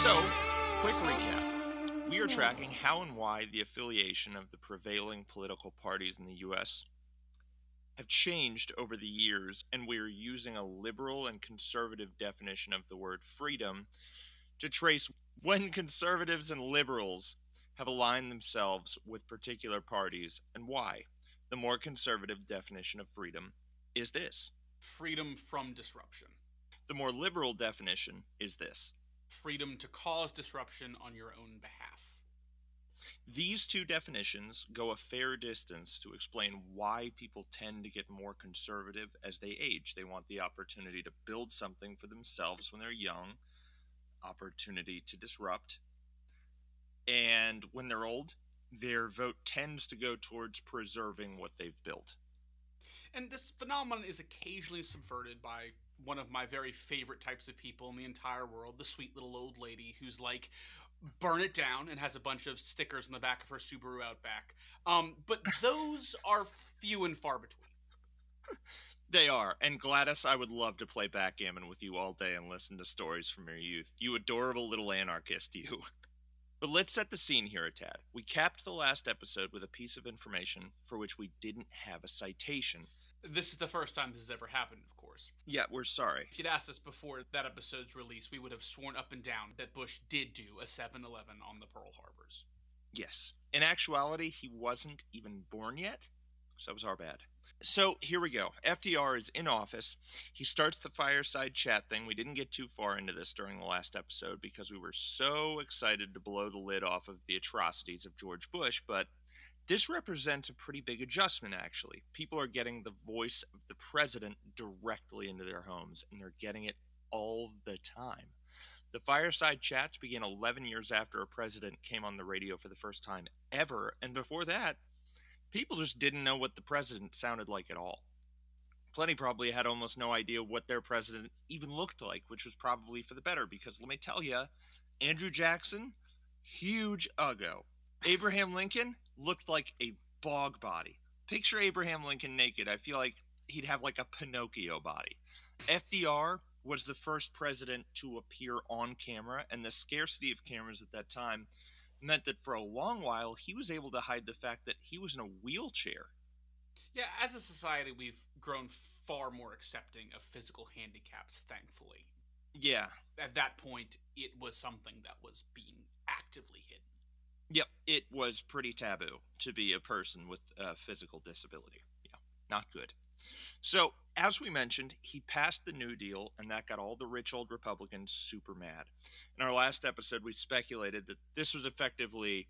So, quick recap. We are tracking how and why the affiliation of the prevailing political parties in the U.S. have changed over the years, and we are using a liberal and conservative definition of the word freedom to trace when conservatives and liberals have aligned themselves with particular parties and why. The more conservative definition of freedom is this. Freedom from disruption. The more liberal definition is this. Freedom to cause disruption on your own behalf. These two definitions go a fair distance to explain why people tend to get more conservative as they age. They want the opportunity to build something for themselves when they're young, opportunity to disrupt, and when they're old, their vote tends to go towards preserving what they've built. And this phenomenon is occasionally subverted by one of my very favorite types of people in the entire world, the sweet little old lady who's like, burn it down, and has a bunch of stickers on the back of her Subaru Outback. But those are few and far between. They are. And Gladys, I would love to play backgammon with you all day and listen to stories from your youth. You adorable little anarchist, you. But let's set the scene here a tad. We capped the last episode with a piece of information for which we didn't have a citation. This is the first time this has ever happened, of course. Yeah, we're sorry. If you'd asked us before that episode's release, we would have sworn up and down that Bush did do a 7-Eleven on the Pearl Harbors. Yes. In actuality, he wasn't even born yet, so that was our bad. So here we go. FDR is in office. He starts the fireside chat thing. We didn't get too far into this during the last episode because we were so excited to blow the lid off of the atrocities of George Bush, but this represents a pretty big adjustment, actually. People are getting the voice of the president directly into their homes, and they're getting it all the time. The fireside chats began 11 years after a president came on the radio for the first time ever, and before that, people just didn't know what the president sounded like at all. Plenty probably had almost no idea what their president even looked like, which was probably for the better, because let me tell you, Andrew Jackson, huge uggo. Abraham Lincoln looked like a bog body. Picture Abraham Lincoln naked. I feel like he'd have like a Pinocchio body. FDR was the first president to appear on camera, and the scarcity of cameras at that time meant that for a long while he was able to hide the fact that he was in a wheelchair. Yeah, as a society, we've grown far more accepting of physical handicaps, thankfully. Yeah. At that point, it was something that was being actively hidden. Yep, it was pretty taboo to be a person with a physical disability. Yeah, not good. So, as we mentioned, he passed the New Deal, and that got all the rich old Republicans super mad. In our last episode, we speculated that this was effectively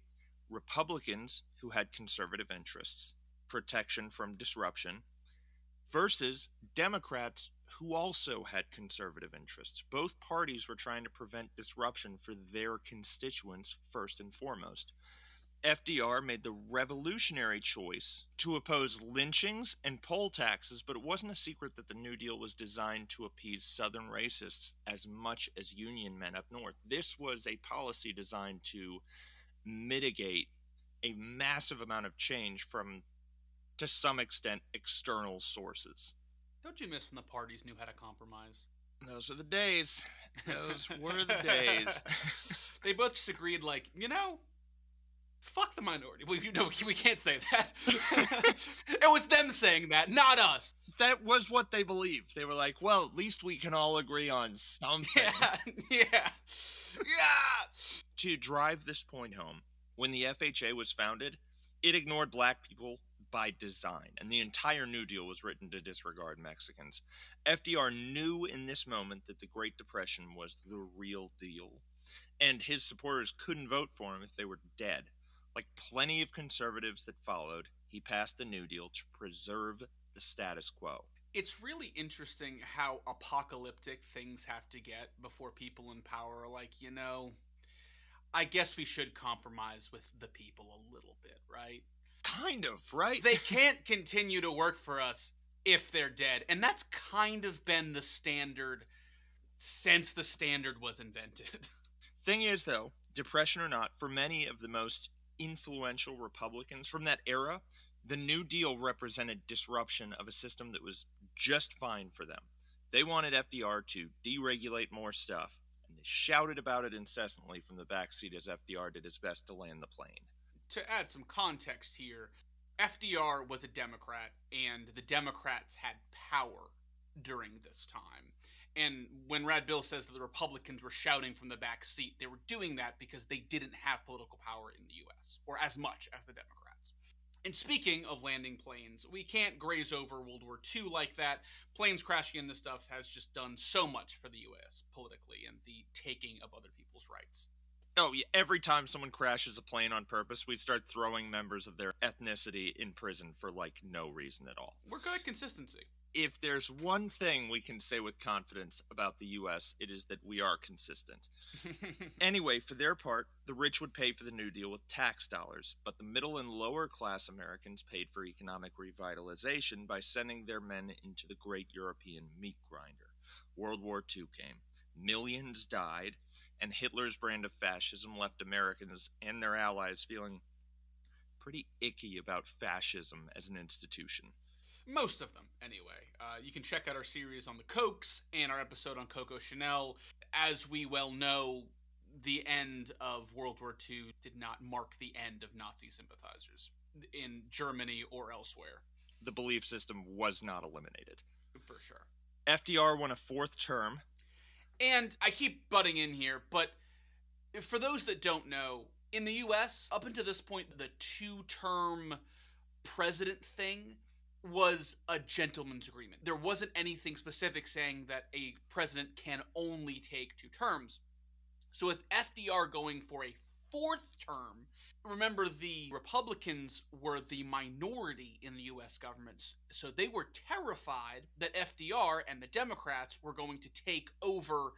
Republicans who had conservative interests, protection from disruption, versus Democrats who also had conservative interests. Both parties were trying to prevent disruption for their constituents first and foremost. FDR made the revolutionary choice to oppose lynchings and poll taxes, but it wasn't a secret that the New Deal was designed to appease Southern racists as much as Union men up north. This was a policy designed to mitigate a massive amount of change from, to some extent, external sources. Don't you miss when the parties knew how to compromise? Those were the days. Those were the days. They both just agreed, like, fuck the minority. We can't say that. It was them saying that, not us. That was what they believed. They were like, well, at least we can all agree on something. Yeah. To drive this point home, when the FHA was founded, it ignored black people by design, and the entire New Deal was written to disregard Mexicans. FDR knew in this moment that the Great Depression was the real deal, and his supporters couldn't vote for him if they were dead. Like plenty of conservatives that followed, he passed the New Deal to preserve the status quo. It's really interesting how apocalyptic things have to get before people in power are like, I guess we should compromise with the people a little bit, right? Kind of, right? They can't continue to work for us if they're dead. And that's kind of been the standard since the standard was invented. Thing is, though, depression or not, for many of the most influential Republicans from that era, the New Deal represented disruption of a system that was just fine for them. They wanted FDR to deregulate more stuff, and they shouted about it incessantly from the backseat as FDR did his best to land the plane. To add some context here, FDR was a Democrat, and the Democrats had power during this time. And when Rad Bill says that the Republicans were shouting from the back seat, they were doing that because they didn't have political power in the US, or as much as the Democrats. And speaking of landing planes, we can't graze over World War II like that. Planes crashing into stuff has just done so much for the US politically and the taking of other people's rights. Oh, yeah, every time someone crashes a plane on purpose, we start throwing members of their ethnicity in prison for, like, no reason at all. We're good at consistency. If there's one thing we can say with confidence about the US, it is that we are consistent. Anyway, for their part, the rich would pay for the New Deal with tax dollars, but the middle and lower class Americans paid for economic revitalization by sending their men into the great European meat grinder. World War II came. Millions died, and Hitler's brand of fascism left Americans and their allies feeling pretty icky about fascism as an institution. Most of them, anyway. You can check out our series on the Cokes and our episode on Coco Chanel. As we well know, the end of World War II did not mark the end of Nazi sympathizers in Germany or elsewhere. The belief system was not eliminated. For sure. FDR won a fourth term. And I keep butting in here, but for those that don't know, in the US, up until this point, the two-term president thing was a gentleman's agreement. There wasn't anything specific saying that a president can only take 2 terms. So with FDR going for a 4th term, remember the Republicans were the minority in the US government, so they were terrified that FDR and the Democrats were going to take over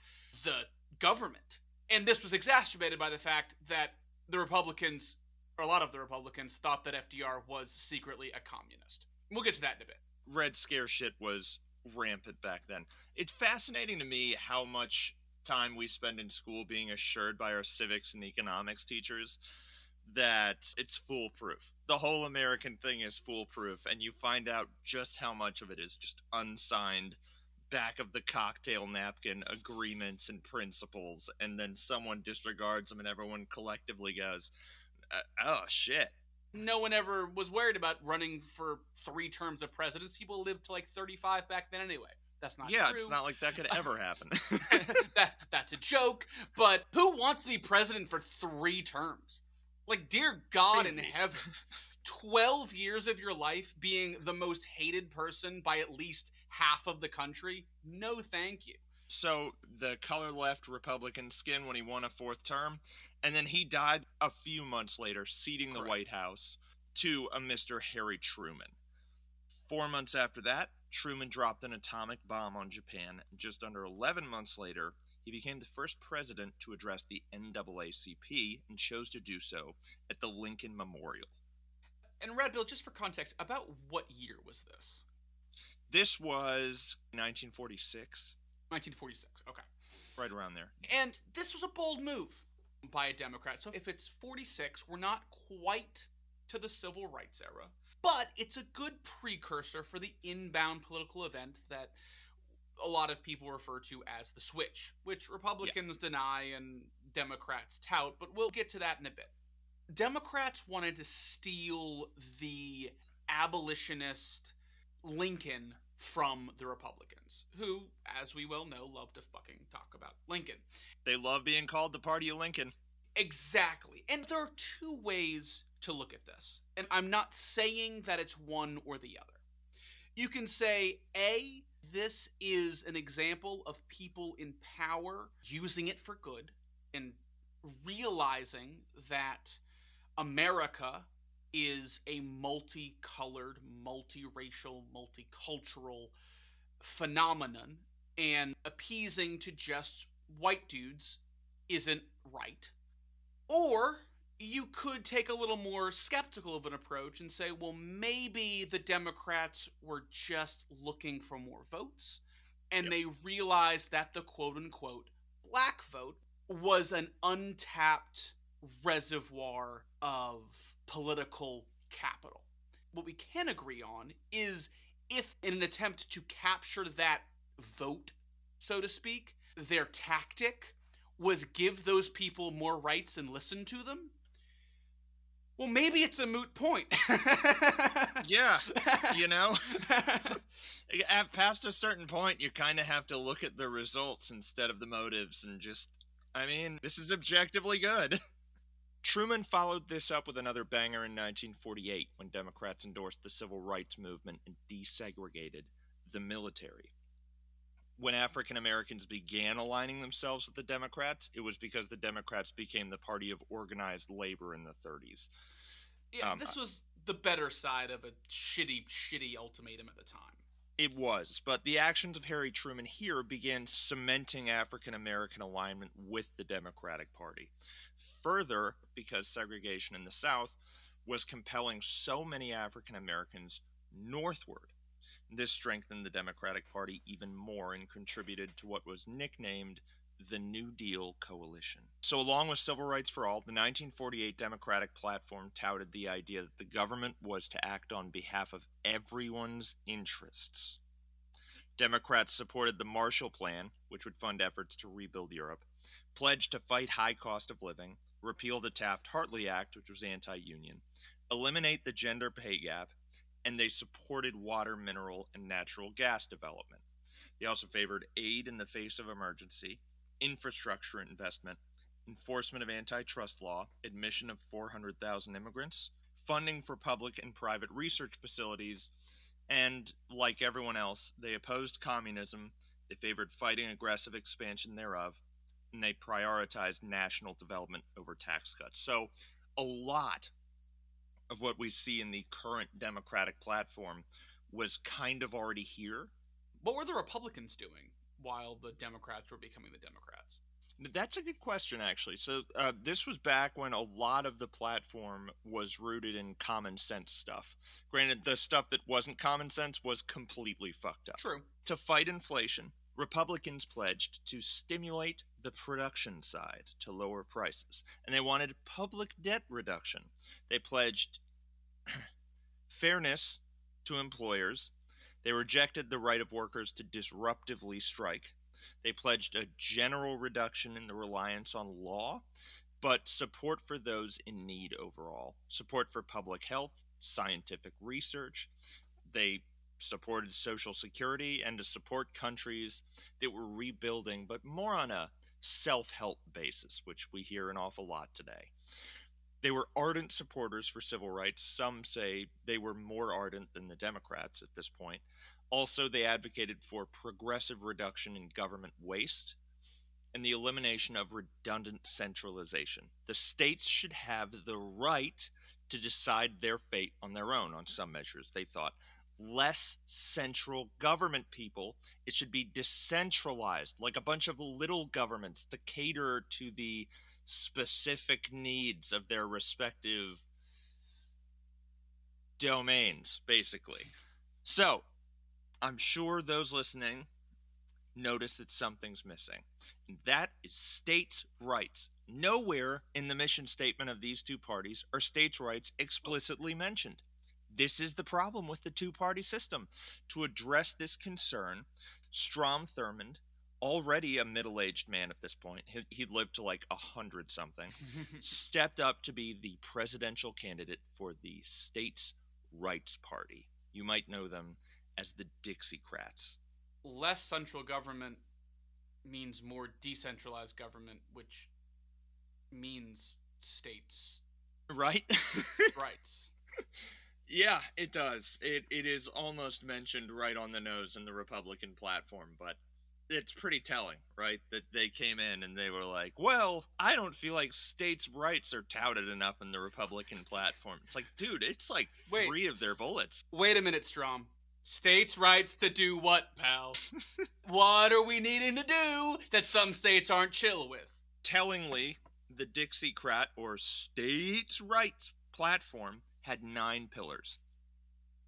the government. And this was exacerbated by the fact that the Republicans, or a lot of the Republicans, thought that FDR was secretly a communist. We'll get to that in a bit. Red Scare shit was rampant back then. It's fascinating to me how much time we spend in school being assured by our civics and economics teachers that it's foolproof. The whole American thing is foolproof, and you find out just how much of it is just unsigned, back of the cocktail napkin agreements and principles, and then someone disregards them and everyone collectively goes, oh shit. No one ever was worried about running for 3 terms of presidents. People lived to like 35 back then anyway. That's not true. Yeah, it's not like that could ever happen. That's a joke, but who wants to be president for 3 terms? Like, dear God in heaven, 12 years of your life being the most hated person by at least half of the country? No, thank you. So the color left Republican skin when he won a 4th term, and then he died a few months later, ceding the White House to a Mr. Harry Truman. 4 months after that, Truman dropped an atomic bomb on Japan, and just under 11 months later, he became the first president to address the NAACP and chose to do so at the Lincoln Memorial. And Red Bill, just for context, about what year was this? This was 1946. 1946, okay. Right around there. And this was a bold move by a Democrat. So if it's 46, we're not quite to the civil rights era, but it's a good precursor for the inbound political event that a lot of people refer to as the switch, which Republicans deny and Democrats tout, but we'll get to that in a bit. Democrats wanted to steal the abolitionist Lincoln from the Republicans, who, as we well know, love to fucking talk about Lincoln. They love being called the Party of Lincoln. Exactly. And there are 2 ways to look at this. And I'm not saying that it's one or the other. You can say, A, this is an example of people in power using it for good and realizing that America is a multicolored, multiracial, multicultural phenomenon, and appeasing to just white dudes isn't right. Or you could take a little more skeptical of an approach and say, well, maybe the Democrats were just looking for more votes, and they realized that the quote-unquote black vote was an untapped reservoir of political capital. What we can agree on is if in an attempt to capture that vote, so to speak, their tactic was give those people more rights and listen to them, well, maybe it's a moot point. Yeah, you know, past a certain point, you kind of have to look at the results instead of the motives and just, I mean, this is objectively good. Truman followed this up with another banger in 1948 when Democrats endorsed the civil rights movement and desegregated the military. When African Americans began aligning themselves with the Democrats, it was because the Democrats became the party of organized labor in the 30s. Yeah, this was the better side of a shitty ultimatum at the time. It was, but the actions of Harry Truman here began cementing African American alignment with the Democratic Party. Further, because segregation in the South was compelling so many African Americans northward. This strengthened the Democratic Party even more and contributed to what was nicknamed the New Deal Coalition. So, along with civil rights for all, the 1948 Democratic platform touted the idea that the government was to act on behalf of everyone's interests. Democrats supported the Marshall Plan, which would fund efforts to rebuild Europe, pledged to fight high cost of living, repeal the Taft-Hartley Act, which was anti-union, eliminate the gender pay gap, and they supported water, mineral, and natural gas development. They also favored aid in the face of emergency, infrastructure investment, enforcement of antitrust law, admission of 400,000 immigrants, funding for public and private research facilities, and, like everyone else, they opposed communism, they favored fighting aggressive expansion thereof, and they prioritized national development over tax cuts. So, a lot of what we see in the current Democratic platform was kind of already here. What were the Republicans doing while the Democrats were becoming the Democrats? That's a good question, actually. So this was back when a lot of the platform was rooted in common sense stuff. Granted, the stuff that wasn't common sense was completely fucked up. True. To fight inflation, Republicans pledged to stimulate the production side to lower prices, and they wanted public debt reduction. They pledged fairness to employers. They rejected the right of workers to disruptively strike. They pledged a general reduction in the reliance on law, but support for those in need overall. Support for public health, scientific research. They supported Social Security and to support countries that were rebuilding, but more on a self-help basis, which we hear an awful lot today. They were ardent supporters for civil rights. Some say they were more ardent than the Democrats at this point. Also, they advocated for progressive reduction in government waste and the elimination of redundant centralization. The states should have the right to decide their fate on their own on some measures, they thought. Less central government, people. It should be decentralized, like a bunch of little governments to cater to the specific needs of their respective domains, basically. So, I'm sure those listening notice that something's missing. And that is states' rights. Nowhere in the mission statement of these two parties are states' rights explicitly mentioned. This is the problem with the two-party system. To address this concern, Strom Thurmond, already a middle-aged man at this point, he lived to like 100-something, stepped up to be the presidential candidate for the States' Rights Party. You might know them as the Dixiecrats. Less central government means more decentralized government, which means states' Right? rights. Yeah, it does. It is almost mentioned right on the nose in the Republican platform, but it's pretty telling, right? That they came in and they were like, well, I don't feel like states' rights are touted enough in the Republican platform. It's like, dude, it's like three of their bullets. Wait a minute, Strom. States' rights to do what, pal? What are we needing to do that some states aren't chill with? Tellingly, the Dixiecrat or states' rights platform had 9 pillars.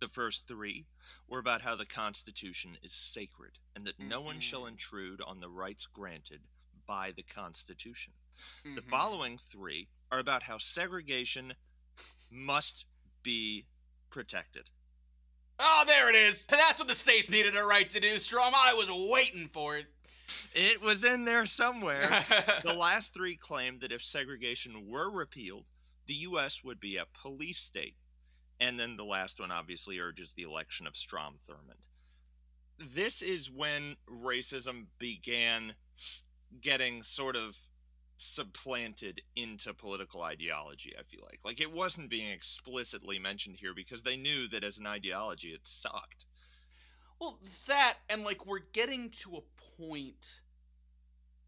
The first 3 were about how the Constitution is sacred and that no one shall intrude on the rights granted by the Constitution. The following 3 are about how segregation must be protected. Oh, there it is. That's what the states needed a right to do, Strom. I was waiting for it. It was in there somewhere. The last three claimed that if segregation were repealed, the U.S. would be a police state. And then the last one obviously urges the election of Strom Thurmond. This is when racism began getting sort of supplanted into political ideology, I feel like. Like, it wasn't being explicitly mentioned here because they knew that as an ideology it sucked. Well, that and like we're getting to a point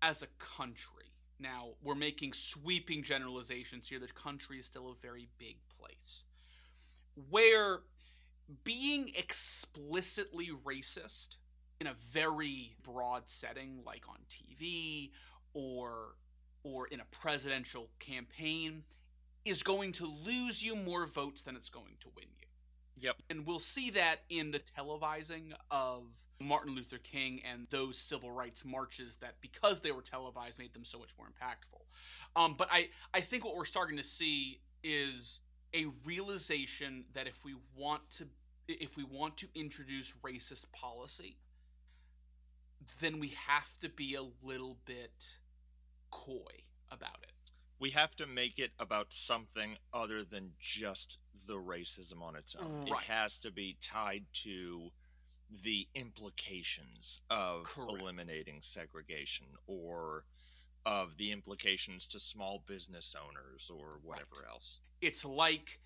as a country. Now, we're making sweeping generalizations here. The country is still a very big place where being explicitly racist in a very broad setting like on TV or in a presidential campaign is going to lose you more votes than it's going to win you. Yep. And we'll see that in the televising of Martin Luther King and those civil rights marches that, because they were televised, made them so much more impactful. But I think what we're starting to see is a realization that if we want to introduce racist policy, then we have to be a little bit coy about it. We have to make it about something other than just the racism on its own. It Right. has to be tied to the implications of Correct. eliminating segregation or of the implications to small business owners or whatever Right. else. It's like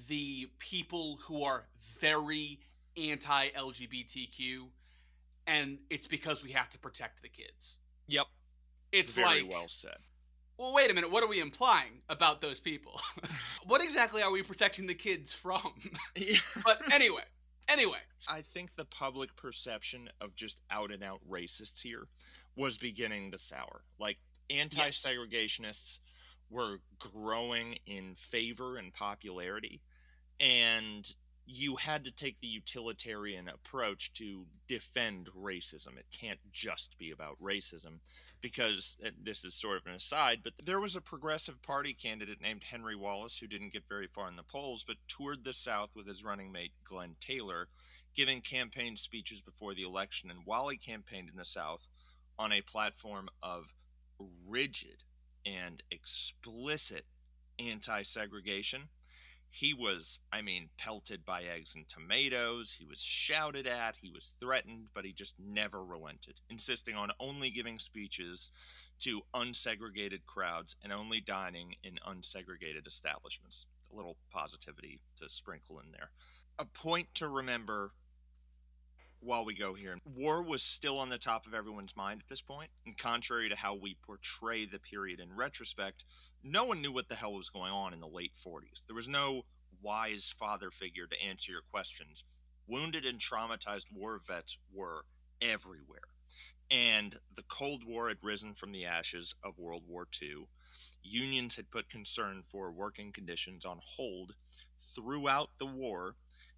the people who are very anti LGBTQ, and it's because we have to protect the kids. Yep. It's Very like, well said. well, wait a minute, what are we implying about those people? What exactly are we protecting the kids from? But anyway, I think the public perception of just out and out racists here was beginning to sour. Like, anti segregationists were growing in favor and popularity, and you had to take the utilitarian approach to defend racism. It can't just be about racism because this is sort of an aside, but there was a Progressive Party candidate named Henry Wallace who didn't get very far in the polls, but toured the South with his running mate Glenn Taylor, giving campaign speeches before the election. And while he campaigned in the South on a platform of rigid and explicit anti segregation, he was, I mean, pelted by eggs and tomatoes. He was shouted at. He was threatened, but he just never relented, insisting on only giving speeches to unsegregated crowds and only dining in unsegregated establishments. A little positivity to sprinkle in there. A point to remember while we go here: war was still on the top of everyone's mind at this point, and contrary to how we portray the period in retrospect, no one knew what the hell was going on in the late 40s. There was no wise father figure to answer your questions. Wounded and traumatized war vets were everywhere, and the Cold War had risen from the ashes of World War II. Unions had put concern for working conditions on hold throughout the war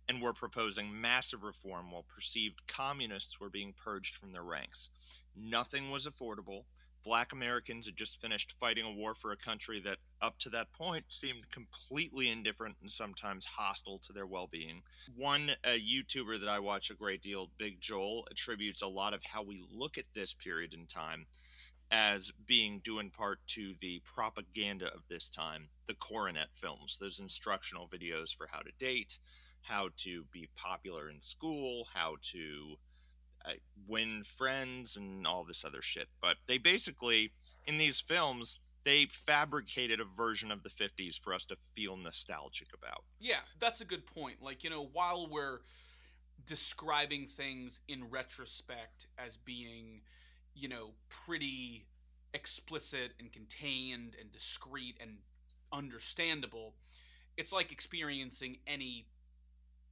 and were proposing massive reform while perceived communists were being purged from their ranks. Nothing was affordable. Black Americans had just finished fighting a war for a country that, up to that point, seemed completely indifferent and sometimes hostile to their well being. One YouTuber that I watch a great deal, Big Joel, attributes a lot of how we look at this period in time as being due in part to the propaganda of this time, the Coronet films, those instructional videos for how to date, how to be popular in school, how to win friends, and all this other shit. But they basically, in these films, they fabricated a version of the 50s for us to feel nostalgic about. yeah, that's a good point. Like, while we're describing things in retrospect as being, pretty explicit and contained and discreet and understandable, it's like experiencing any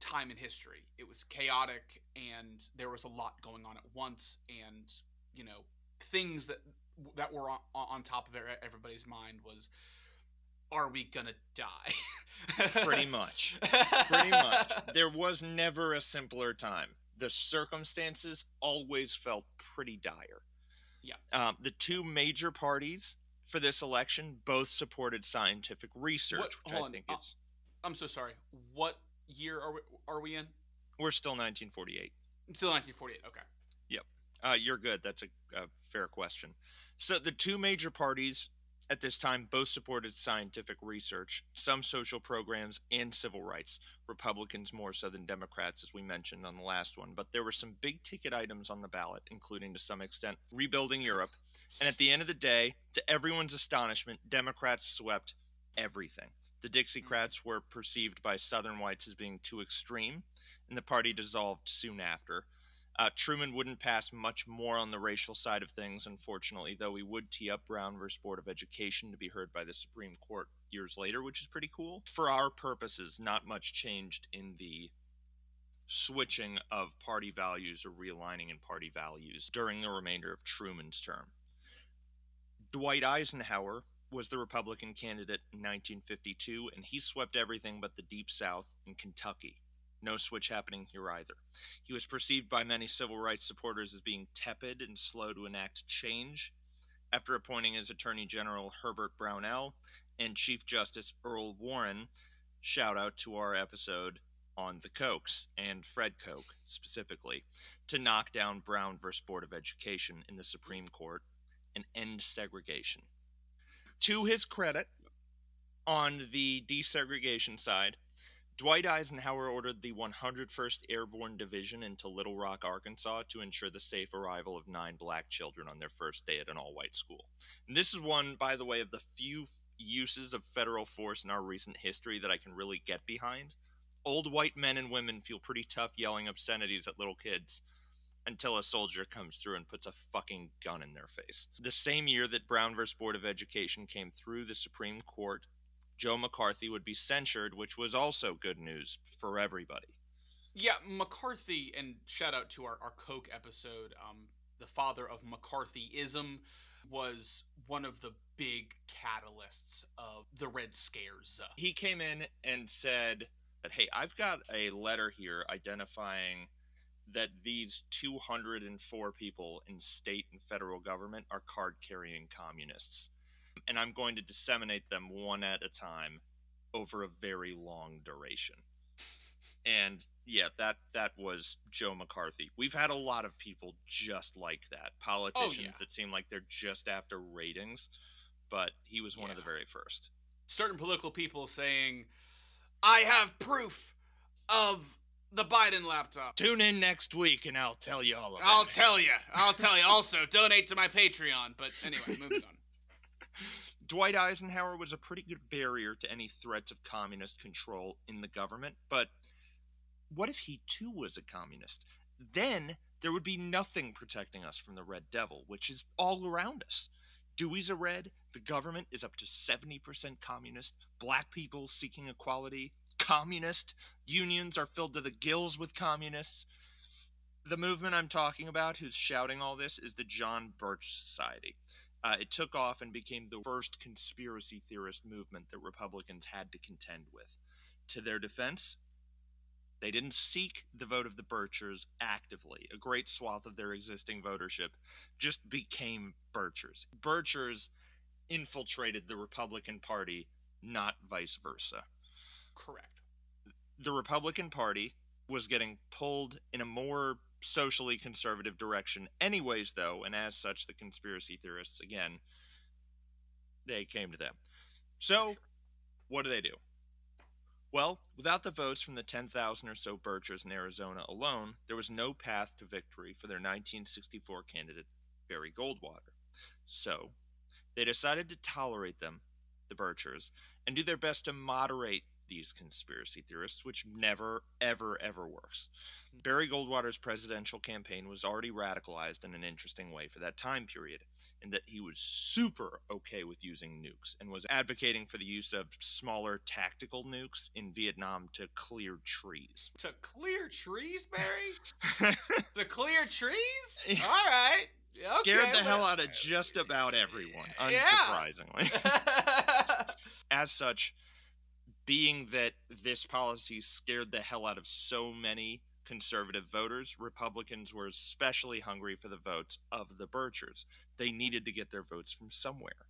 time in history. It was chaotic and there was a lot going on at once, and things that were on top of everybody's mind was, are we gonna die? Pretty much. Pretty much. There was never a simpler time. The circumstances always felt pretty dire. Yeah. The two major parties for this election both supported scientific research, which I think is. I'm so sorry. What year are we in? We're still 1948. Still 1948. Okay. Yep. You're good. That's a fair question. So the two major parties at this time both supported scientific research, some social programs, and civil rights. Republicans more so than Democrats, as we mentioned on the last one. But there were some big ticket items on the ballot, including to some extent rebuilding Europe. And at the end of the day, to everyone's astonishment, Democrats swept everything. The Mm. Dixiecrats were perceived by Southern whites as being too extreme, and the party dissolved soon after. Truman wouldn't pass much more on the racial side of things, unfortunately, though he would tee up Brown versus Board of Education to be heard by the Supreme Court years later, which is pretty cool. For our purposes, not much changed in the switching of party values or realigning in party values during the remainder of Truman's term. Dwight Eisenhower was the Republican candidate in 1952, and he swept everything but the Deep South and Kentucky. No switch happening here either. He was perceived by many civil rights supporters as being tepid and slow to enact change. After appointing as Attorney General Herbert Brownell and Chief Justice Earl Warren, shout out to our episode on the Kochs and Fred Koch specifically, to knock down Brown versus Board of Education in the Supreme Court and end segregation. To his credit, on the desegregation side, Dwight Eisenhower ordered the 101st Airborne Division into Little Rock, Arkansas to ensure the safe arrival of 9 black children on their first day at an all-white school. And this is one, by the way, of the few uses of federal force in our recent history that I can really get behind. Old white men and women feel pretty tough yelling obscenities at little kids until a soldier comes through and puts a fucking gun in their face. The same year that Brown vs. Board of Education came through the Supreme Court, Joe McCarthy would be censured, which was also good news for everybody. Yeah, McCarthy, and shout out to our Coke episode, the father of McCarthyism, was one of the big catalysts of the Red Scares. He came in and said that, hey, I've got a letter here identifying that these 204 people in state and federal government are card carrying communists. And I'm going to disseminate them one at a time over a very long duration. And yeah, that was Joe McCarthy. We've had a lot of people just like that. Oh Politicians yeah, that seem like they're just after ratings, but he was one of the yeah. very first. Certain political people saying, "I have proof of the Biden laptop." Tune in next week and I'll tell you all I'll about it. tell you. I'll tell you. Also, donate to my Patreon. But anyway, moving on. Dwight Eisenhower was a pretty good barrier to any threats of communist control in the government, but what if he too was a communist? Then there would be nothing protecting us from the Red Devil, which is all around us. Dewey's a red, the government is up to 70% communist, black people seeking equality, communist, unions are filled to the gills with communists. The movement I'm talking about, who's shouting all this, is the John Birch Society. It took off and became the first conspiracy theorist movement that Republicans had to contend with. To their defense, they didn't seek the vote of the Birchers actively. A great swath of their existing votership just became Birchers. Birchers infiltrated the Republican Party, not vice versa. Correct. The Republican Party was getting pulled in a more socially conservative direction anyways, though, and as such, the conspiracy theorists, again, they came to them. So, what do? Well, without the votes from the 10,000 or so Birchers in Arizona alone, there was no path to victory for their 1964 candidate, Barry Goldwater. So, they decided to tolerate them, the Birchers, and do their best to moderate these conspiracy theorists, which never, ever, ever works. Barry Goldwater's presidential campaign was already radicalized in an interesting way for that time period, in that he was super okay with using nukes and was advocating for the use of smaller tactical nukes in Vietnam to clear trees. To clear trees, Barry? To clear trees? All right. Scared Okay. the hell out of just about everyone, Yeah. unsurprisingly. As such, being that this policy scared the hell out of so many conservative voters, Republicans were especially hungry for the votes of the Birchers. They needed to get their votes from somewhere.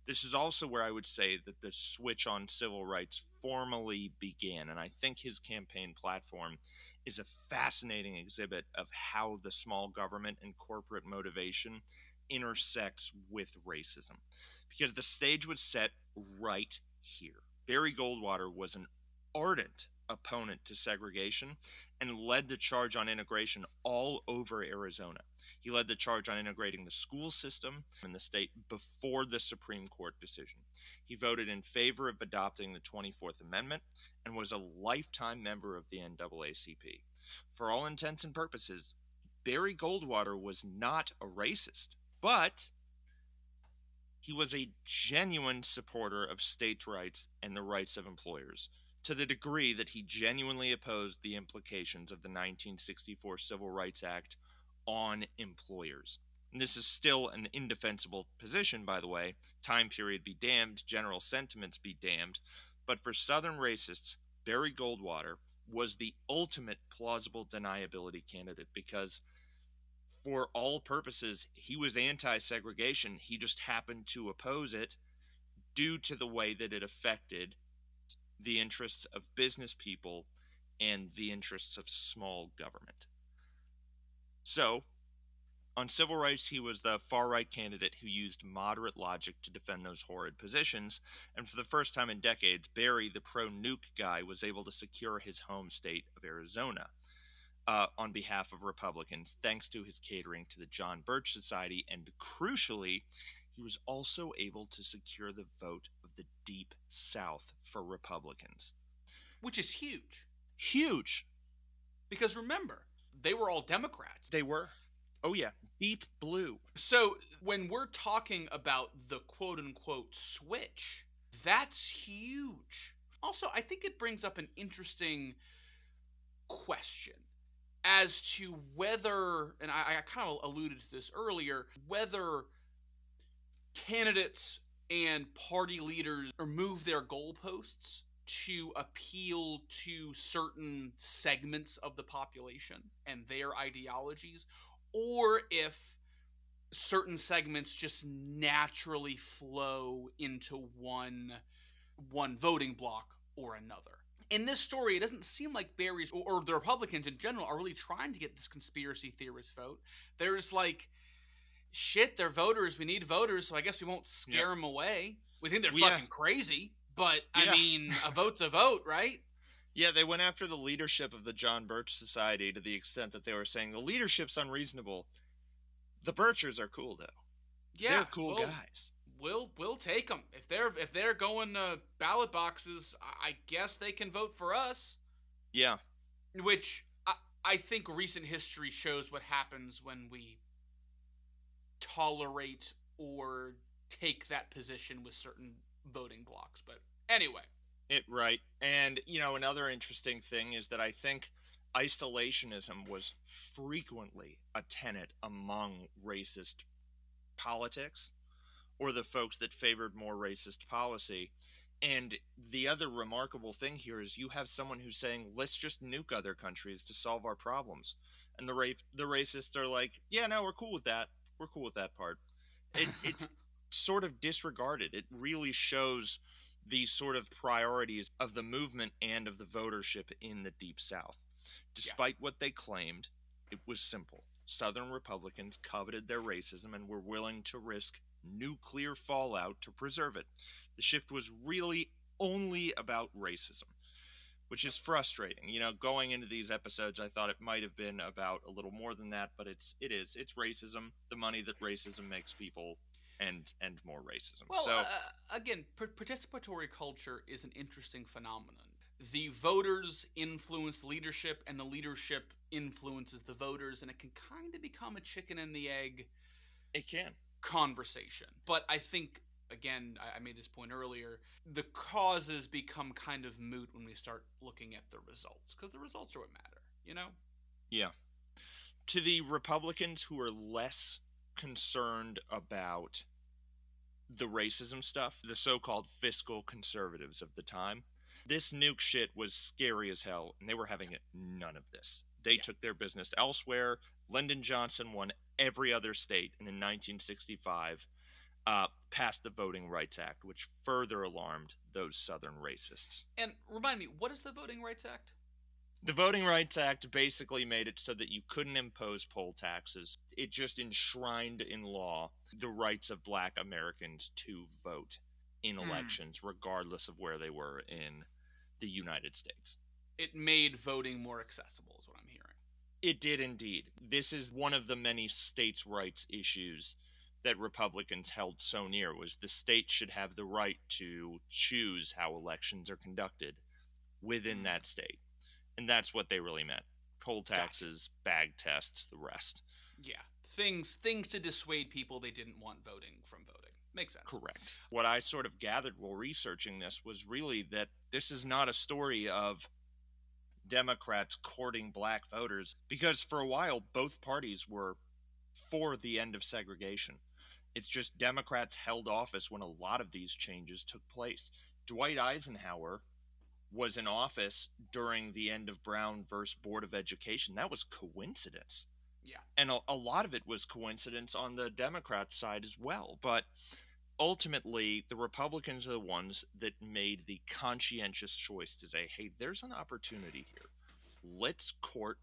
This is also where I would say that the switch on civil rights formally began. And I think his campaign platform is a fascinating exhibit of how the small government and corporate motivation intersects with racism. Because the stage was set right here. Barry Goldwater was an ardent opponent to segregation and led the charge on integration all over Arizona. He led the charge on integrating the school system in the state before the Supreme Court decision. He voted in favor of adopting the 24th Amendment and was a lifetime member of the NAACP. For all intents and purposes, Barry Goldwater was not a racist, but he was a genuine supporter of states' rights and the rights of employers, to the degree that he genuinely opposed the implications of the 1964 Civil Rights Act on employers. And this is still an indefensible position, by the way. Time period be damned, general sentiments be damned. But for Southern racists, Barry Goldwater was the ultimate plausible deniability candidate because for all purposes, he was anti segregation. He just happened to oppose it due to the way that it affected the interests of business people and the interests of small government. So, on civil rights, he was the far right candidate who used moderate logic to defend those horrid positions. And for the first time in decades, Barry, the pro nuke guy, was able to secure his home state of Arizona. On behalf of Republicans, thanks to his catering to the John Birch Society. And crucially, he was also able to secure the vote of the Deep South for Republicans. Which is huge. Huge. Because remember, they were all Democrats. They were. Oh, yeah. Deep blue. So when we're talking about the quote unquote switch, that's huge. Also, I think it brings up an interesting question as to whether, and I kind of alluded to this earlier, whether candidates and party leaders move their goalposts to appeal to certain segments of the population and their ideologies, or if certain segments just naturally flow into one voting block or another. In this story, it doesn't seem like Barry's or the Republicans in general are really trying to get this conspiracy theorist vote. There's like, shit, they're voters. We need voters, so I guess we won't scare them away. We think they're fucking crazy, but I mean, a vote's a vote, right? Yeah, they went after the leadership of the John Birch Society to the extent that they were saying the leadership's unreasonable. The Birchers are cool though. Yeah, they're cool guys. We'll take them if they're going to ballot boxes. I guess they can vote for us. Yeah, which I think recent history shows what happens when we tolerate or take that position with certain voting blocks. But anyway, right. And another interesting thing is that I think isolationism was frequently a tenet among racist politics, or the folks that favored more racist policy. And the other remarkable thing here is you have someone who's saying, let's just nuke other countries to solve our problems. And the racists are like, yeah, no, we're cool with that. We're cool with that part. It's sort of disregarded. It really shows the sort of priorities of the movement and of the votership in the Deep South. Despite what they claimed, it was simple. Southern Republicans coveted their racism and were willing to risk nuclear fallout to preserve it. The shift was really only about racism, which is frustrating. Going into these episodes, I thought it might have been about a little more than that, but it's racism, the money that racism makes people, and more racism. Well, so again, participatory culture is an interesting phenomenon. The voters influence leadership, and the leadership influences the voters, and it can kind of become a chicken and the egg. It can. Conversation. But I think, again, I made this point earlier, the causes become kind of moot when we start looking at the results, because the results are what matter, Yeah. To the Republicans who are less concerned about the racism stuff, the so-called fiscal conservatives of the time, this nuke shit was scary as hell, and they were having none of this. They took their business elsewhere. Lyndon Johnson won every other state, and in 1965, passed the Voting Rights Act, which further alarmed those Southern racists. And remind me, what is the Voting Rights Act? The Voting Rights Act basically made it so that you couldn't impose poll taxes. It just enshrined in law the rights of black Americans to vote in Hmm. elections, regardless of where they were in the United States. It made voting more accessible, is what I'm hearing. It did indeed. This is one of the many states' rights issues that Republicans held so near, was the state should have the right to choose how elections are conducted within Hmm. that state. And that's what they really meant. Poll Gotcha. taxes, bag tests, the rest. Yeah, things to dissuade people they didn't want voting from voting. Makes sense. Correct. What I sort of gathered while researching this was really that this is not a story of Democrats courting black voters, because for a while both parties were for the end of segregation. It's just Democrats held office when a lot of these changes took place. Dwight Eisenhower was in office during the end of Brown versus Board of Education. That was coincidence. Yeah. And a lot of it was coincidence on the Democrat side as well. But ultimately, the Republicans are the ones that made the conscientious choice to say, hey, there's an opportunity here. Let's court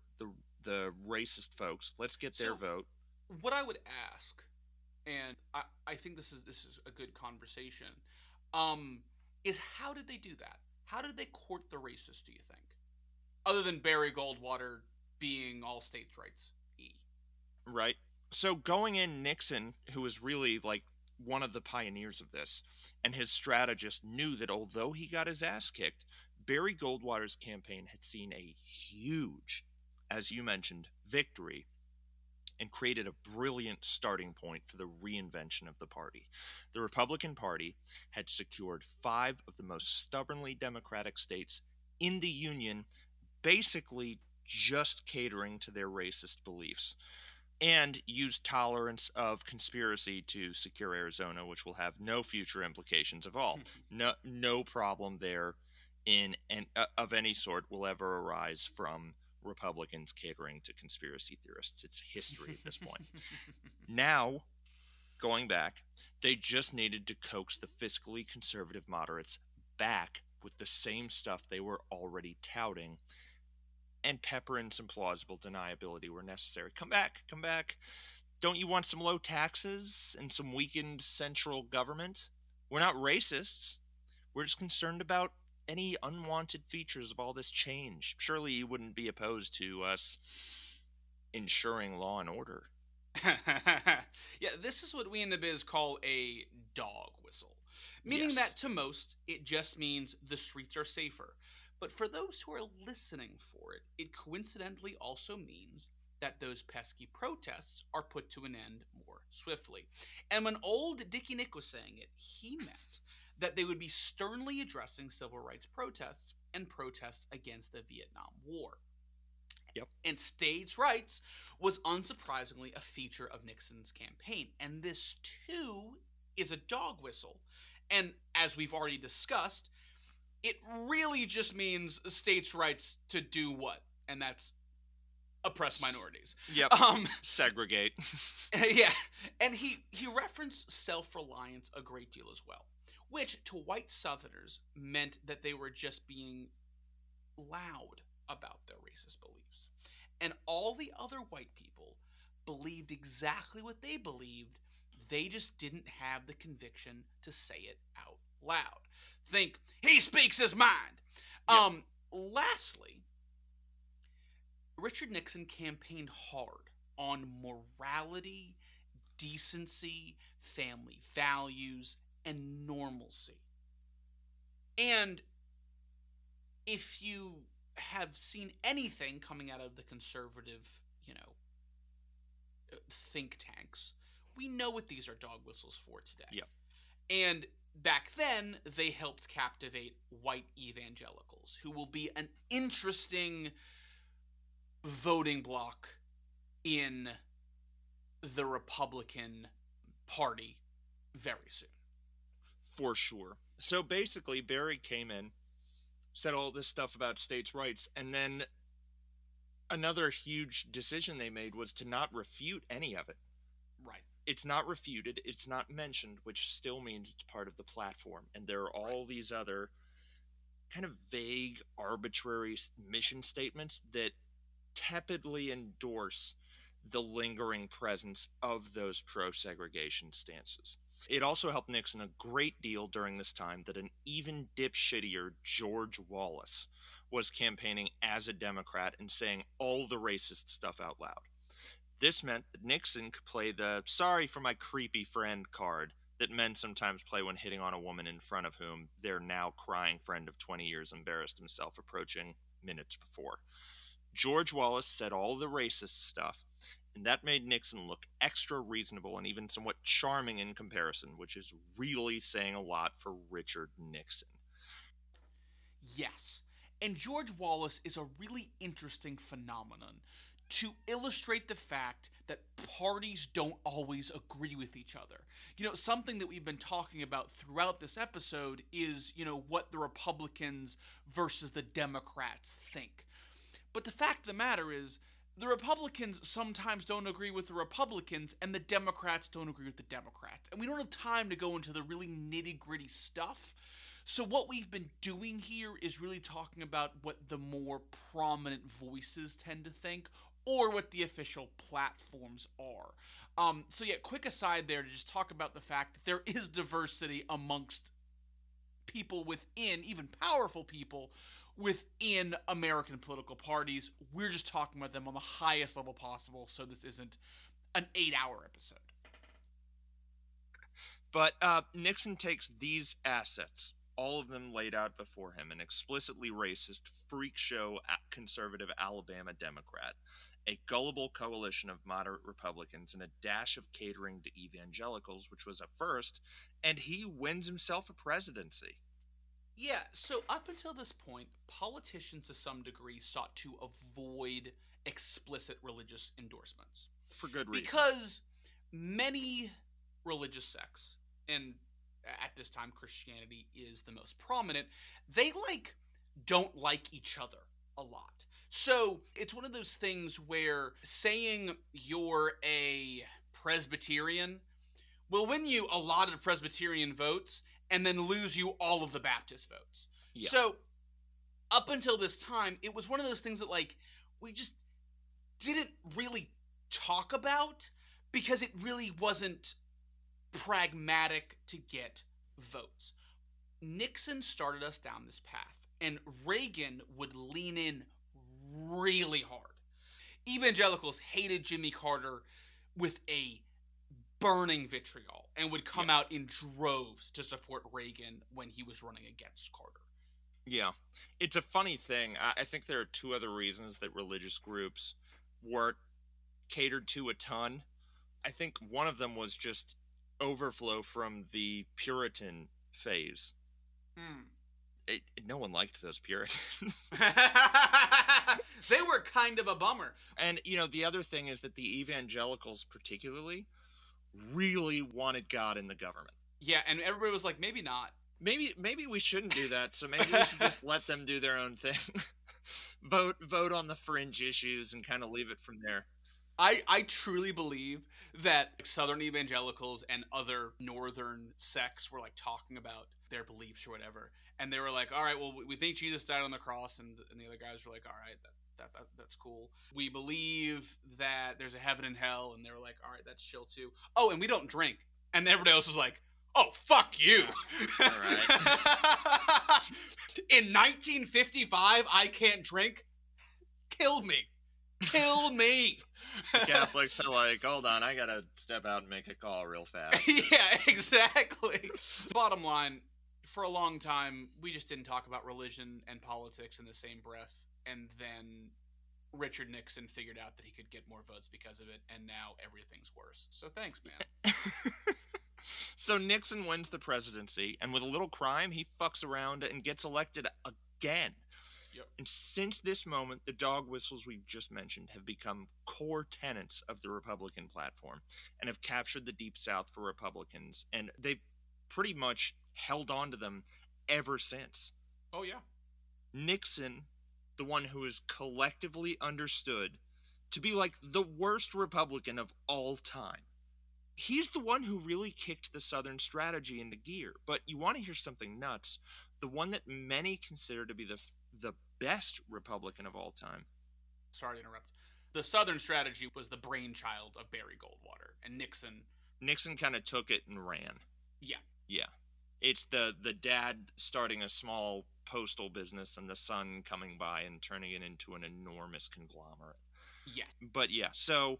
the racist folks. Let's get their So vote. what I would ask, and I think this is a good conversation, um, is how did they do that? How did they court the racists? Do you think, other than Barry Goldwater being all states' rights? Right? So going in, Nixon, who was really like one of the pioneers of this, and his strategist knew that although he got his ass kicked, Barry Goldwater's campaign had seen a huge, as you mentioned, victory and created a brilliant starting point for the reinvention of the party. The Republican Party had secured 5 of the most stubbornly Democratic states in the Union, basically just catering to their racist beliefs, and used tolerance of conspiracy to secure Arizona, which will have no future implications of all. No problem there of any sort will ever arise from Republicans catering to conspiracy theorists. It's history at this point. Now, going back, they just needed to coax the fiscally conservative moderates back with the same stuff they were already touting, and pepper in some plausible deniability where necessary. Come back, come back. Don't you want some low taxes and some weakened central government? We're not racists. We're just concerned about any unwanted features of all this change. Surely you wouldn't be opposed to us ensuring law and order. Yeah, this is what we in the biz call a dog whistle, meaning Yes. that to most it just means the streets are safer. But for those who are listening for it, it coincidentally also means that those pesky protests are put to an end more swiftly. And when old Dickie Nick was saying it, he meant that they would be sternly addressing civil rights protests and protests against the Vietnam War. Yep. And states' rights was unsurprisingly a feature of Nixon's campaign. And this, too, is a dog whistle. And as we've already discussed, it really just means states' rights to do what? And that's oppress minorities. Yep. Um, Segregate. yeah, and he referenced self-reliance a great deal as well, which to white Southerners meant that they were just being loud about their racist beliefs. And all the other white people believed exactly what they believed. They just didn't have the conviction to say it out loud. Think, he speaks his mind. Yep. Lastly, Richard Nixon campaigned hard on morality, decency, family values, and normalcy. And if you have seen anything coming out of the conservative, you know, think tanks, we know what these are dog whistles for today. Yep. And back then, they helped captivate white evangelicals, who will be an interesting voting bloc in the Republican Party very soon. For sure. So basically, Barry came in, said all this stuff about states' rights, and then another huge decision they made was to not refute any of it. Right. It's not refuted, it's not mentioned, which still means it's part of the platform. And there are Right. all these other kind of vague, arbitrary mission statements that tepidly endorse the lingering presence of those pro segregation stances. It also helped Nixon a great deal during this time that an even dipshittier George Wallace was campaigning as a Democrat and saying all the racist stuff out loud. This meant that Nixon could play the sorry for my creepy friend card that men sometimes play when hitting on a woman in front of whom their now crying friend of 20 years embarrassed himself approaching minutes before. George Wallace said all the racist stuff, and that made Nixon look extra reasonable and even somewhat charming in comparison, which is really saying a lot for Richard Nixon. Yes. And George Wallace is a really interesting phenomenon to illustrate the fact that parties don't always agree with each other. Something that we've been talking about throughout this episode is, what the Republicans versus the Democrats think. But the fact of the matter is, the Republicans sometimes don't agree with the Republicans, and the Democrats don't agree with the Democrats. And we don't have time to go into the really nitty gritty stuff. So, what we've been doing here is really talking about what the more prominent voices tend to think, or what the official platforms are. So, yeah, quick aside there to just talk about the fact that there is diversity amongst people within, even powerful people within American political parties. We're just talking about them on the highest level possible, so this isn't an 8-hour episode. But Nixon takes these assets, all of them laid out before him, an explicitly racist, freak show conservative Alabama Democrat, a gullible coalition of moderate Republicans, and a dash of catering to evangelicals, which was a first, and he wins himself a presidency. Yeah, so up until this point, politicians to some degree sought to avoid explicit religious endorsements For good reason. because many religious sects, and at this time Christianity is the most prominent, they don't like each other a lot. So it's one of those things where saying you're a Presbyterian will win you a lot of Presbyterian votes and then lose you all of the Baptist votes. Yeah. So up until this time, it was one of those things that we just didn't really talk about because it really wasn't pragmatic to get votes. Nixon started us down this path, and Reagan would lean in really hard. Evangelicals hated Jimmy Carter with a burning vitriol and would come Yeah. out in droves to support Reagan when he was running against Carter. Yeah. It's a funny thing. I think there are two other reasons that religious groups weren't catered to a ton. I think one of them was just overflow from the Puritan phase. No one liked those Puritans. They were kind of a bummer. And, the other thing is that the evangelicals, particularly, really wanted God in the government. Yeah, and everybody was like, maybe not. Maybe we shouldn't do that. So maybe we should just let them do their own thing. vote on the fringe issues and kind of leave it from there. I truly believe that Southern evangelicals and other Northern sects were talking about their beliefs or whatever, and they were like, all right, well, we think Jesus died on the cross, and the other guys were like, all right, that's cool. We believe that there's a heaven and hell, and they were like, all right, that's chill too. Oh, and we don't drink. And everybody else was like, oh, fuck you. Yeah. All right. In 1955, I can't drink? Kill me. The Catholics are like, hold on, I gotta step out and make a call real fast. Yeah, exactly. Bottom line, for a long time, we just didn't talk about religion and politics in the same breath. And then Richard Nixon figured out that he could get more votes because of it, and now everything's worse. So thanks, man. So Nixon wins the presidency, and with a little crime, he fucks around and gets elected again. Yep. And since this moment, the dog whistles we just mentioned have become core tenets of the Republican platform and have captured the Deep South for Republicans, and they've pretty much held on to them ever since. Oh, yeah. Nixon, the one who is collectively understood to be like the worst Republican of all time, He's the one who really kicked the Southern strategy into gear. But you want to hear something nuts? The one that many consider to be the best Republican of all time. Sorry to interrupt. The Southern strategy was the brainchild of Barry Goldwater, and Nixon. Nixon kind of took it and ran. Yeah. Yeah. It's the dad starting a small postal business and the son coming by and turning it into an enormous conglomerate. Yeah. But yeah, so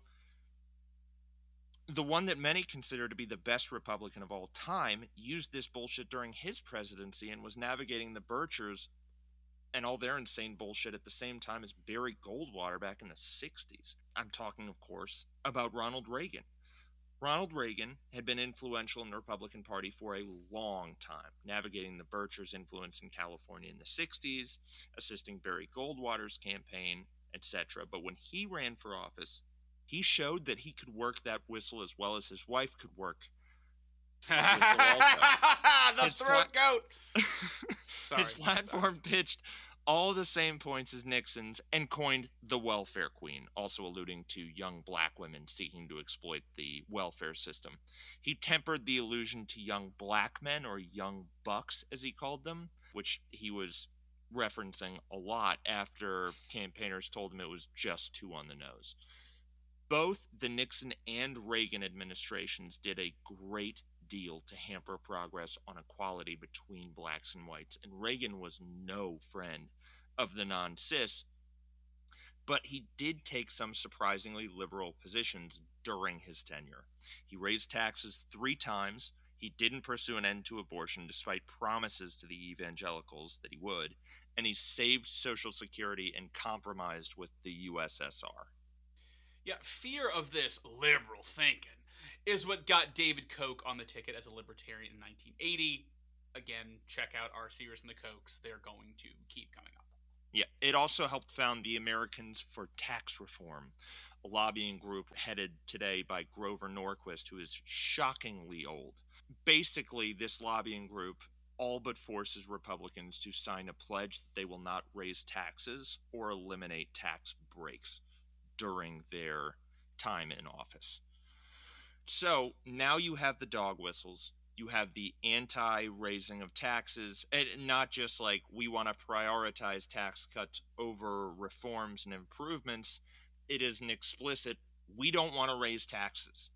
the one that many consider to be the best Republican of all time used this bullshit during his presidency and was navigating the Birchers and all their insane bullshit at the same time as Barry Goldwater back in the 60s. I'm talking, of course, about Ronald Reagan. Ronald Reagan had been influential in the Republican Party for a long time, navigating the Birchers' influence in California in the 60s, assisting Barry Goldwater's campaign, etc. But when he ran for office, he showed that he could work that whistle as well as his wife could work a whistle also. The throat goat. Sorry. His platform pitched all the same points as Nixon's and coined the welfare queen, also alluding to young black women seeking to exploit the welfare system. He tempered the allusion to young black men, or young bucks as he called them, which he was referencing a lot after campaigners told him it was just too on the nose. Both the Nixon and Reagan administrations did a great deal to hamper progress on equality between blacks and whites, and Reagan was no friend of the non-cis, but he did take some surprisingly liberal positions during his tenure. He raised taxes 3 times. He didn't pursue an end to abortion despite promises to the evangelicals that he would, and he saved Social Security and compromised with the USSR. Yeah, fear of this liberal thinking is what got David Koch on the ticket as a libertarian in 1980. Again, check out our series on the Kochs. They're going to keep coming up. Yeah, it also helped found the Americans for Tax Reform, a lobbying group headed today by Grover Norquist, who is shockingly old. Basically, this lobbying group all but forces Republicans to sign a pledge that they will not raise taxes or eliminate tax breaks during their time in office. So now you have the dog whistles. You have the anti-raising of taxes, and not just like we want to prioritize tax cuts over reforms and improvements. It is an explicit, we don't want to raise taxes.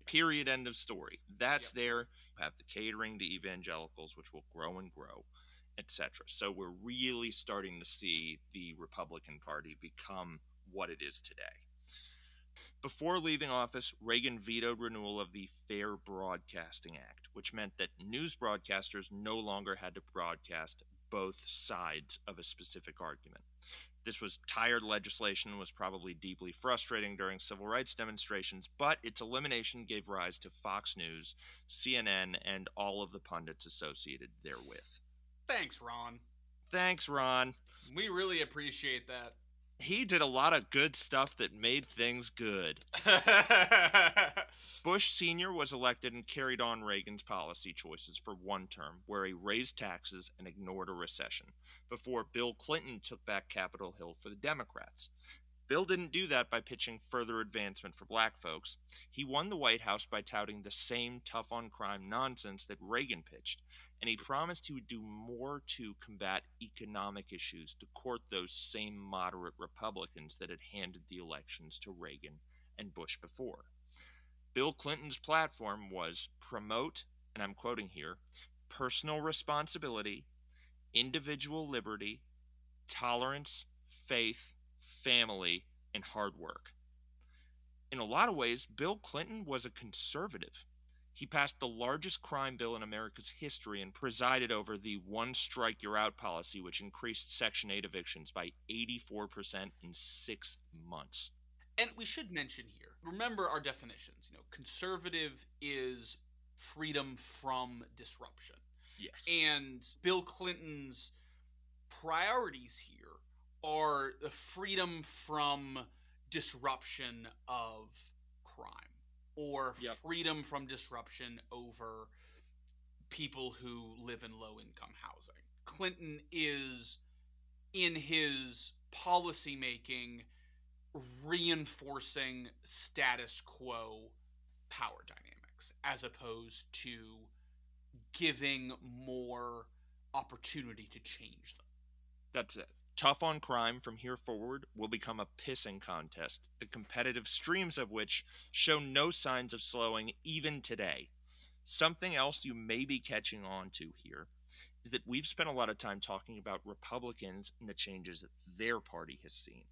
Period. End of story. That's there. You have the catering to evangelicals, which will grow and grow, etc. So we're really starting to see the Republican Party become what it is today. Before leaving office, Reagan vetoed renewal of the Fair Broadcasting Act, which meant that news broadcasters no longer had to broadcast both sides of a specific argument. This was tired legislation and was probably deeply frustrating during civil rights demonstrations, but its elimination gave rise to Fox News, CNN, and all of the pundits associated therewith. Thanks, Ron. Thanks, Ron. We really appreciate that. He did a lot of good stuff that made things good. Bush Sr. was elected and carried on Reagan's policy choices for one term, where he raised taxes and ignored a recession, before Bill Clinton took back Capitol Hill for the Democrats. Bill didn't do that by pitching further advancement for black folks. He won the White House by touting the same tough-on-crime nonsense that Reagan pitched, and he promised he would do more to combat economic issues to court those same moderate Republicans that had handed the elections to Reagan and Bush before. Bill Clinton's platform was promote, and I'm quoting here, personal responsibility, individual liberty, tolerance, faith, family, and hard work. In a lot of ways, Bill Clinton was a conservative. He passed the largest crime bill in America's history and presided over the one strike you're out policy, which increased Section 8 evictions by 84% in 6 months. And we should mention here, remember our definitions. Conservative is freedom from disruption. Yes. And Bill Clinton's priorities here are the freedom from disruption of crime, or freedom from disruption over people who live in low-income housing. Clinton is, in his policymaking, reinforcing status quo power dynamics. as opposed to giving more opportunity to change them. That's it. Tough on crime from here forward will become a pissing contest, the competitive streams of which show no signs of slowing even today. Something else you may be catching on to here is that we've spent a lot of time talking about Republicans and the changes that their party has seen.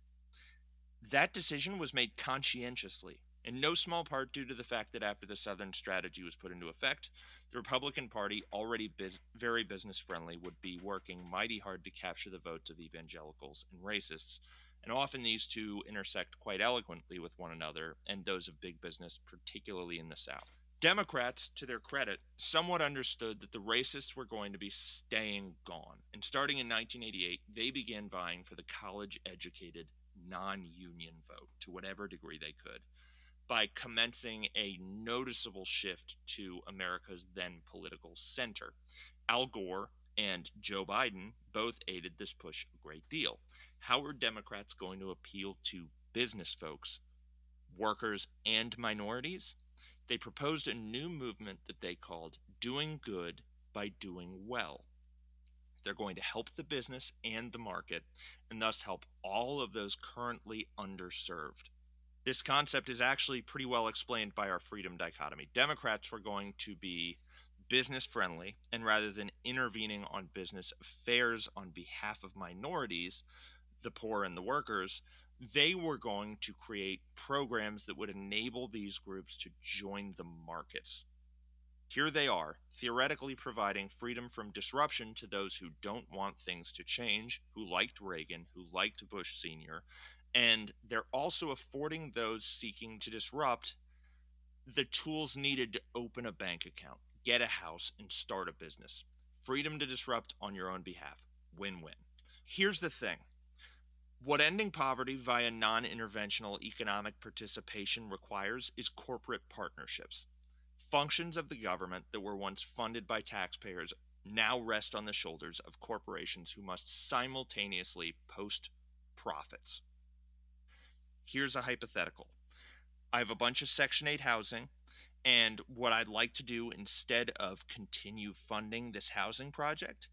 That decision was made conscientiously, in no small part due to the fact that after the Southern strategy was put into effect, the Republican Party, already very business friendly, would be working mighty hard to capture the votes of evangelicals and racists. And often these two intersect quite eloquently with one another and those of big business, particularly in the South. Democrats, to their credit, somewhat understood that the racists were going to be staying gone. And starting in 1988, they began vying for the college educated, non union vote to whatever degree they could by commencing a noticeable shift to America's then political center. Al Gore and Joe Biden both aided this push a great deal. How are Democrats going to appeal to business folks, workers, and minorities? They proposed a new movement that they called Doing Good by Doing Well. They're going to help the business and the market, and thus help all of those currently underserved. This concept is actually pretty well explained by our freedom dichotomy. Democrats were going to be business friendly, and rather than intervening on business affairs on behalf of minorities, the poor and the workers, they were going to create programs that would enable these groups to join the markets. Here they are, theoretically providing freedom from disruption to those who don't want things to change, who liked Reagan, who liked Bush Sr., and they're also affording those seeking to disrupt the tools needed to open a bank account, get a house, and start a business. Freedom to disrupt on your own behalf. Win-win. Here's the thing. What ending poverty via non-interventional economic participation requires is corporate partnerships. Functions of the government that were once funded by taxpayers now rest on the shoulders of corporations who must simultaneously post profits. Here's a hypothetical. I have a bunch of Section 8 housing, and what I'd like to do instead of continue funding this housing project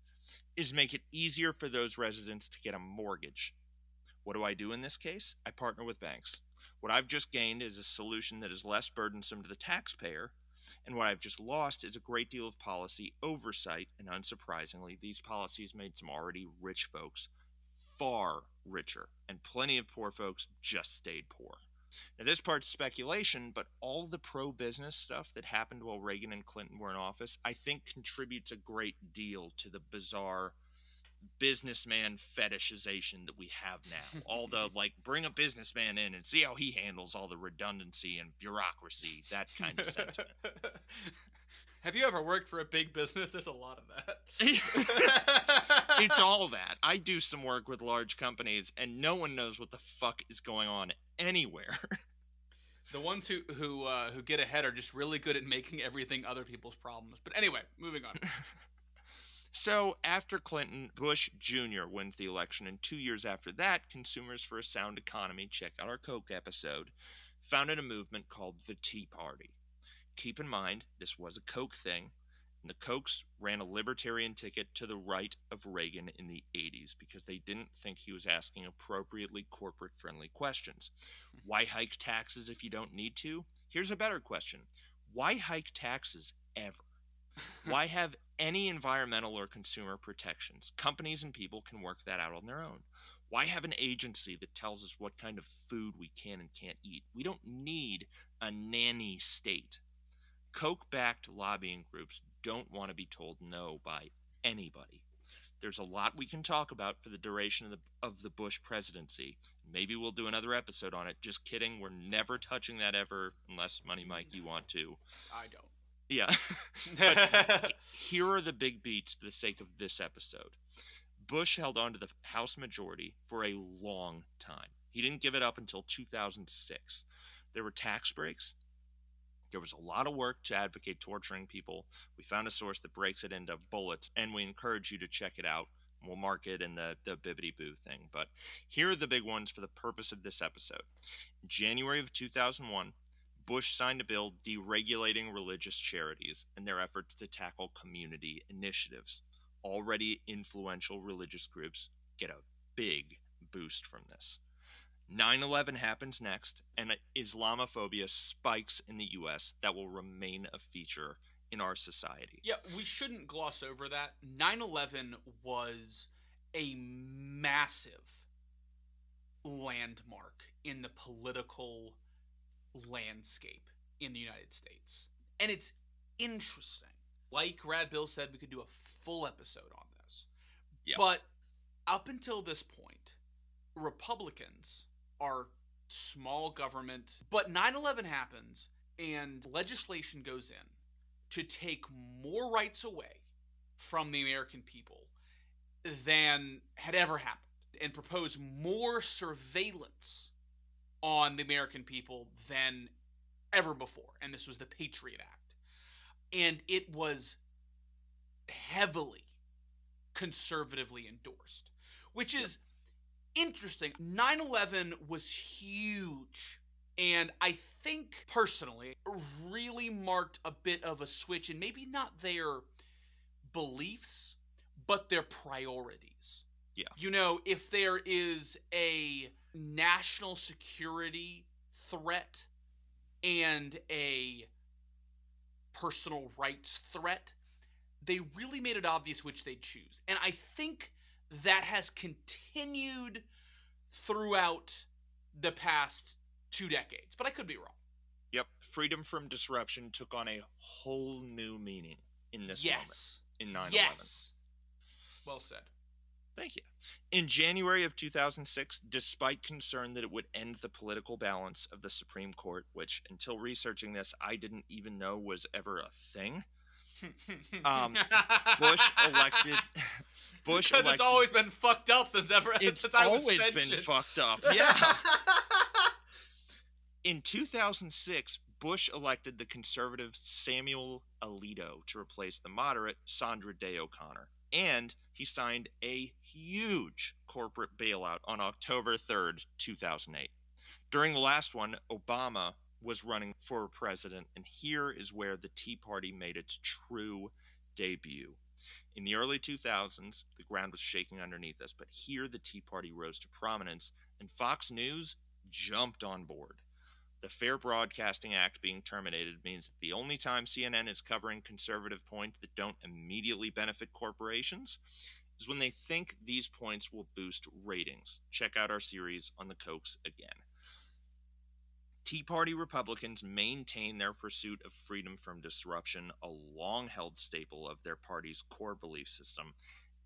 is make it easier for those residents to get a mortgage. What do I do in this case? I partner with banks. What I've just gained is a solution that is less burdensome to the taxpayer, and what I've just lost is a great deal of policy oversight, and unsurprisingly, these policies made some already rich folks far richer, and plenty of poor folks just stayed poor. Now, this part's speculation, but all the pro-business stuff that happened while Reagan and Clinton were in office, I think contributes a great deal to the bizarre businessman fetishization that we have now. All the, like, bring a businessman in and see how he handles all the redundancy and bureaucracy, that kind of sentiment. Have you ever worked for a big business? There's a lot of that. It's all that. I do some work with large companies, and no one knows what the fuck is going on anywhere. The ones who get ahead are just really good at making everything other people's problems. But anyway, moving on. So, after Clinton, Bush Jr. wins the election, and 2 years after that, Consumers for a Sound Economy, check out our Coke episode, founded a movement called the Tea Party. Keep in mind, this was a Coke thing, and the Kochs ran a libertarian ticket to the right of Reagan in the 80s because they didn't think he was asking appropriately corporate-friendly questions. Why hike taxes if you don't need to? Here's a better question. Why hike taxes ever? Why have any environmental or consumer protections? Companies and people can work that out on their own. Why have an agency that tells us what kind of food we can and can't eat? We don't need a nanny state. Coke-backed lobbying groups don't want to be told no by anybody. There's a lot we can talk about for the duration of the Bush presidency. Maybe we'll do another episode on it. Just kidding. We're never touching that ever, unless, Money Mike, you want to. I don't. Yeah. But here are the big beats for the sake of this episode. Bush held on to the House majority for a long time. He didn't give it up until 2006. There were tax breaks. There was a lot of work to advocate torturing people. We found a source that breaks it into bullets, and we encourage you to check it out. We'll mark it in the Bibbidi Boo thing. But here are the big ones for the purpose of this episode. In January of 2001, Bush signed a bill deregulating religious charities and their efforts to tackle community initiatives. Already influential religious groups get a big boost from this. 9/11 happens next, and Islamophobia spikes in the US that will remain a feature in our society. Yeah, we shouldn't gloss over that. 9/11 was a massive landmark in the political landscape in the United States. And it's interesting. Like Rad Bill said, we could do a full episode on this. Yeah. But up until this point, Republicans are small government. But 9/11 happens and legislation goes in to take more rights away from the American people than had ever happened and propose more surveillance on the American people than ever before. And this was the Patriot Act. And it was heavily conservatively endorsed, which is interesting. 9/11 was huge. And I think personally, really marked a bit of a switch in maybe not their beliefs, but their priorities. Yeah. You know, if there is a national security threat and a personal rights threat, they really made it obvious which they'd choose. And I think that has continued throughout the past 2 decades, but I could be wrong. Yep. Freedom from disruption took on a whole new meaning in this moment in 9/11. Yes. Well said. Thank you. In January of 2006, despite concern that it would end the political balance of the Supreme Court, which until researching this, I didn't even know was ever a thing, Bush elected. Because it's always been fucked up since I was always been fucked up. Yeah. In 2006, Bush elected the conservative Samuel Alito to replace the moderate Sandra Day O'Connor, and he signed a huge corporate bailout on October 3rd, 2008. During the last one, Obama was running for president, and here is where the Tea Party made its true debut. In the early 2000s, the ground was shaking underneath us, but here the Tea Party rose to prominence, and Fox News jumped on board. The Fair Broadcasting Act being terminated means that the only time CNN is covering conservative points that don't immediately benefit corporations is when they think these points will boost ratings. Check out our series on the Kochs again. Tea Party Republicans maintain their pursuit of freedom from disruption, a long-held staple of their party's core belief system,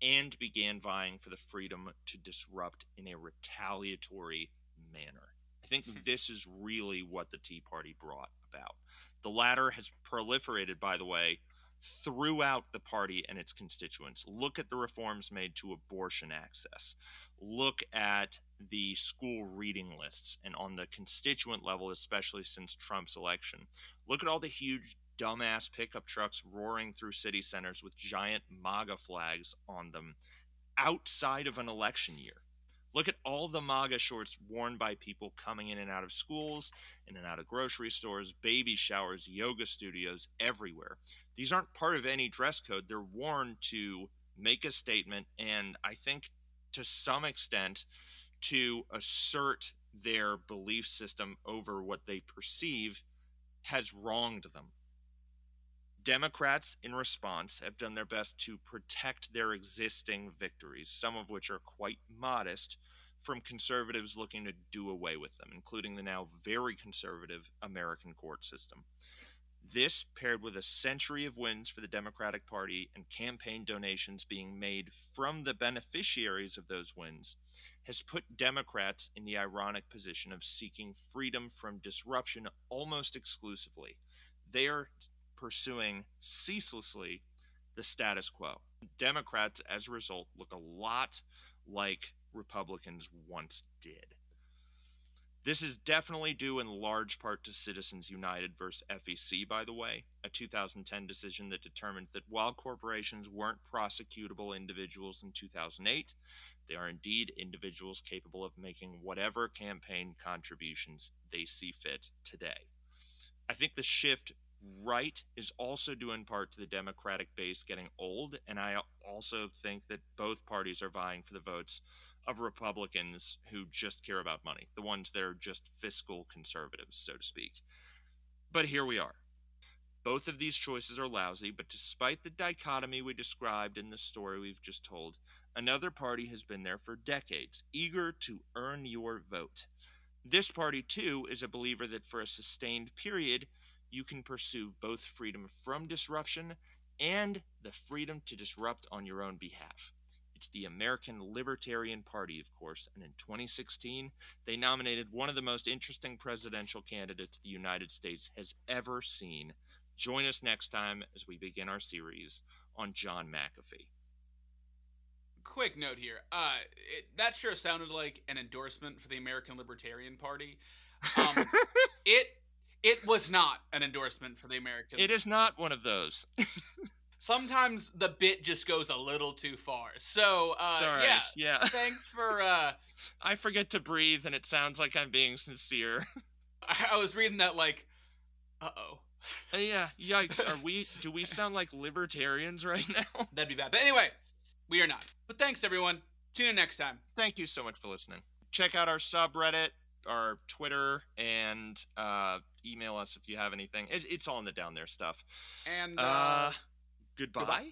and began vying for the freedom to disrupt in a retaliatory manner. I think this is really what the Tea Party brought about. The latter has proliferated, by the way, throughout the party and its constituents. Look at the reforms made to abortion access. Look at the school reading lists, and on the constituent level, especially since Trump's election. Look at all the huge dumbass pickup trucks roaring through city centers with giant MAGA flags on them outside of an election year. Look at all the MAGA shorts worn by people coming in and out of schools, in and out of grocery stores, baby showers, yoga studios, everywhere. These aren't part of any dress code. They're worn to make a statement, and I think to some extent to assert their belief system over what they perceive has wronged them. Democrats, in response, have done their best to protect their existing victories, some of which are quite modest, from conservatives looking to do away with them, including the now very conservative American court system. This, paired with a century of wins for the Democratic Party and campaign donations being made from the beneficiaries of those wins, has put Democrats in the ironic position of seeking freedom from disruption almost exclusively. They are pursuing ceaselessly the status quo. Democrats, as a result, look a lot like Republicans once did. This is definitely due in large part to Citizens United versus FEC, by the way, a 2010 decision that determined that while corporations weren't prosecutable individuals in 2008, they are indeed individuals capable of making whatever campaign contributions they see fit today. I think the shift right is also due in part to the Democratic base getting old, and I also think that both parties are vying for the votes of Republicans who just care about money, the ones that are just fiscal conservatives, so to speak. But here we are. Both of these choices are lousy, but despite the dichotomy we described in the story we've just told, another party has been there for decades, eager to earn your vote. This party, too, is a believer that for a sustained period, you can pursue both freedom from disruption and the freedom to disrupt on your own behalf. It's the American Libertarian Party, of course, and in 2016, they nominated one of the most interesting presidential candidates the United States has ever seen. Join us next time as we begin our series on John McAfee. Quick note here. That sure sounded like an endorsement for the American Libertarian Party. Um, it it was not an endorsement for the American. It is not one of those. Sometimes the bit just goes a little too far. So, Sorry, yeah. yeah. Thanks for. I forget to breathe, and it sounds like I'm being sincere. I was reading that like, uh-oh. Yeah, yikes. Do we sound like libertarians right now? That'd be bad. But anyway, we are not. But thanks, everyone. Tune in next time. Thank you so much for listening. Check out our subreddit, our Twitter, and email us if you have anything. It's all in the down there stuff. And Goodbye.